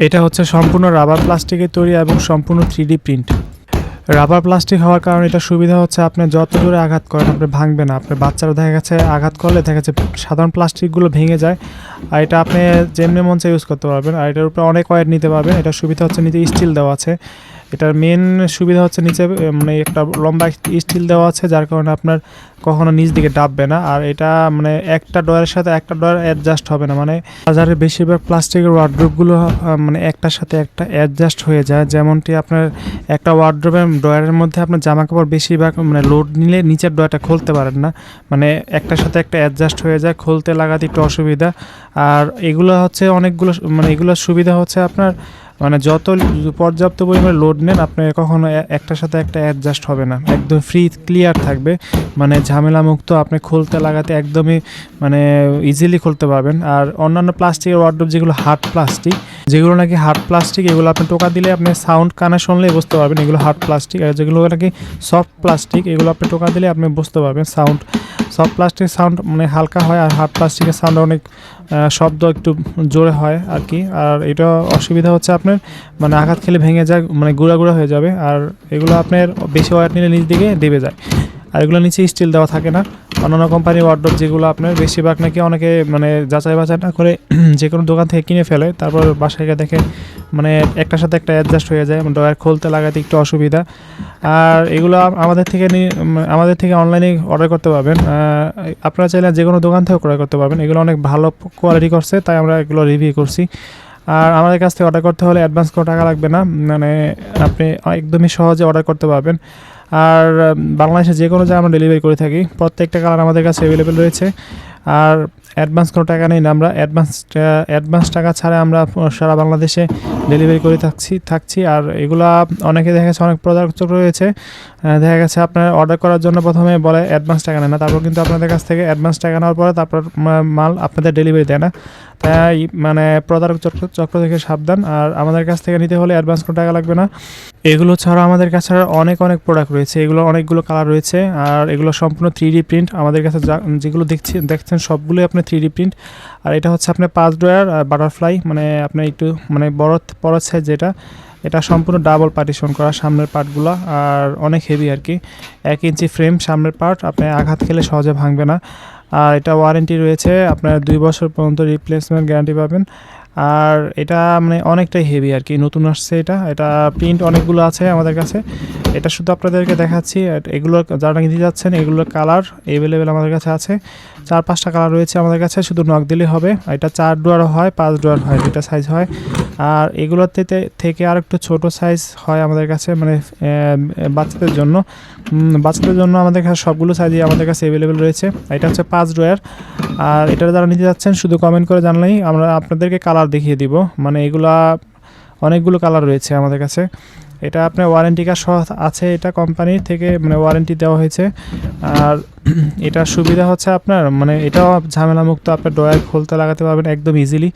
এটা হচ্ছে সম্পূর্ণ রাবার প্লাস্টিকের তৈরি এবং সম্পূর্ণ 3D প্রিন্ট। রাবার প্লাস্টিক হওয়ার কারণে এটা সুবিধা হচ্ছে আপনি যত জোরে আঘাত করেন আপনি ভাঙবে না। আপনার বাচ্চারা দেখা গেছে আঘাত করলে দেখা যাচ্ছে সাধারণ প্লাস্টিকগুলো ভেঙে যায়। আর এটা আপনি যেমনি মন চাই ইউজ করতে পারবেন। আর এটার উপরে অনেক ওয়েট নিতে পারবেন। এটার সুবিধা হচ্ছে নিচে স্টিল দেওয়া আছে। এটার মেন সুবিধা হচ্ছে নিচে মানে একটা লম্বা স্টিল দেওয়া আছে, যার কারণে আপনার কখনো নিচ দিকে ডাববে না। আর এটা মানে একটা ডয়ারের সাথে একটা ডয়ার অ্যাডজাস্ট হবে না। মানে বাজারে বেশিরভাগ প্লাস্টিকের ওয়ার্ড্রোবগুলো মানে একটার সাথে একটা অ্যাডজাস্ট হয়ে যায়। যেমনটি আপনার একটা ওয়ার্ড্রোবের ডয়ারের মধ্যে আপনার জামা কাপড় বেশিরভাগ মানে লোড নিলে নিচের ডয়ারটা খুলতে পারেন না, মানে একটার সাথে একটা অ্যাডজাস্ট হয়ে যায়, খুলতে লাগাতে একটু অসুবিধা। আর এগুলো হচ্ছে অনেকগুলো মানে এগুলোর সুবিধা হচ্ছে আপনার মানে যত পর্যাপ্ত পরিমাণে লোড নেন আপনি কখনো একটার সাথে একটা অ্যাডজাস্ট হবে না, একদম ফ্রি ক্লিয়ার থাকবে, মানে ঝামেলা মুক্ত। আপনি খুলতে লাগাতে একদমই মানে ইজিলি খুলতে পারবেন। আর অন্যান্য প্লাস্টিকের ওয়ার্ডরোব যেগুলো হার্ড প্লাস্টিক, যেগুলো নাকি হার্ড প্লাস্টিক, এগুলো আপনি টোকা দিলে আপনি সাউন্ড কানে শুনলেই বুঝতে পারবেন এগুলো হার্ড প্লাস্টিক। আর যেগুলো নাকি সফট প্লাস্টিক, এগুলো আপনি টোকা দিলে আপনি বুঝতে পারবেন সাউন্ড। সফট প্লাস্টিকের সাউন্ড মানে হালকা হয়, আর হার্ড প্লাস্টিকের সাউন্ড অনেক শব্দ একটু জোরে হয় আর কি। আর এটা অসুবিধা হচ্ছে আপনার মানে আঘাত খেলে ভেঙে যায়, মানে গুঁড়া গুঁড়া হয়ে যাবে। আর এগুলো আপনার বেশি ওয়েট নিলে নিচ দিকে দেবে যায়। আর এগুলো নিচে স্টিল দেওয়া থাকে না। অন্যান্য কোম্পানির ওয়ার্ডরোব যেগুলো আপনার বেশিরভাগ নাকি অনেকে মানে যাচাই বাছাই না করে যে কোনো দোকান থেকে কিনে ফেলে, তারপর বাসায় গিয়ে দেখে মানে একটার সাথে একটা অ্যাডজাস্ট হয়ে যায়, ডয়ার খুলতে লাগাতে একটু অসুবিধা। আর এগুলো আমাদের থেকে অনলাইনে অর্ডার করতে পারবেন। আপনারা চাইলে যে কোনো দোকান থেকে অর্ডার করতে পারবেন। এগুলো অনেক ভালো কোয়ালিটি করছে, তাই আমরা এগুলো রিভিউ করছি। আর আমাদের কাছ থেকে অর্ডার করতে হলে অ্যাডভান্স কোনো টাকা লাগবে না, মানে আপনি একদমই সহজে অর্ডার করতে পারবেন। আর বাংলাদেশে যে কোনো জায়গায় আমরা ডেলিভারি করে থাকি। প্রত্যেকটা কালার আমাদের কাছে অ্যাভেলেবেল রয়েছে। আর অ্যাডভান্স কোনো টাকা নেই না, আমরা অ্যাডভান্স টাকা ছাড়া আমরা সারা বাংলাদেশে ডেলিভারি করে থাকছি। আর এগুলা অনেকে দেখা গেছে অনেক প্রোডাক্ট রয়েছে, দেখা গেছে আপনার অর্ডার করার জন্য প্রথমে বলে অ্যাডভান্স টাকা নেয় না, তারপর কিন্তু আপনাদের কাছ থেকে অ্যাডভান্স টাকা নেওয়ার পরে তারপর মাল আপনাদের ডেলিভারি দেয় না। তাই মানে প্রতারক চক্র থেকে সাবধান। আর আমাদের কাছ থেকে নিতে হলে অ্যাডভান্স কোনো টাকা লাগবে না। এগুলো ছাড়া আমাদের কাছে অনেক প্রোডাক্ট রয়েছে, এগুলো অনেকগুলো কালার রয়েছে। আর এগুলো সম্পূর্ণ 3D প্রিন্ট। আমাদের কাছে যেগুলো দেখছেন সবগুলোই আপনার 3D প্রিন্ট। আর এটা হচ্ছে আপনার 5 ডয়ার বাটারফ্লাই, মানে আপনার একটু মানে বড় সাইজ যেটা, এটা সম্পূর্ণ ডাবল পার্টিশন করা সামনের পার্টগুলো। আর অনেক হেভি আর কি, 1 ইঞ্চি ফ্রেম সামনের পার্ট, আপনি আঘাত খেলে সহজে ভাঙবে না। আর এটা ওয়ারেন্টি রয়েছে, আপনার 2 বছর পর্যন্ত রিপ্লেসমেন্ট গ্যারান্টি পাবেন। আর এটা মানে অনেকটাই হেভি আর কি, নতুন আসছে এটা প্রিন্ট অনেকগুলো আছে আমাদের কাছে। এটা শুধু আপনাদেরকে দেখাচ্ছি। এগুলো যারা নিতে যাচ্ছেন এগুলোর কালার অ্যাভেলেবেল আমাদের কাছে আছে, 4-5টা কালার রয়েছে আমাদের কাছে, শুধু নক দিলেই হবে। এটা 4 ডোয়ার হয়, 5 ডোয়ার হয়, 2টা সাইজ হয়। আর এগুলোর থেকে আর একটু ছোটো সাইজ হয় আমাদের কাছে, মানে বাচ্চাদের জন্য আমাদের কাছে সবগুলো সাইজই আমাদের কাছে অ্যাভেলেবেল রয়েছে। এটা হচ্ছে 5 ডোয়ার। আর এটা যারা নিতে যাচ্ছেন শুধু কমেন্ট করে জানলেই আমরা আপনাদেরকে কালার দেখিয়ে দিব। মানে এগুলা অনেকগুলো কালার রয়েছে আমাদের কাছে। এটা আপনার ওয়ারেন্টি কার্ড সহ আছে, এটা কোম্পানি থেকে মানে ওয়ারেন্টি দেওয়া হয়েছে। আর এটার সুবিধা হচ্ছে আপনার মানে এটাও ঝামেলা মুক্ত, আপনার ডয়ার খুলতে লাগাতে পারবেন একদম ইজিলি।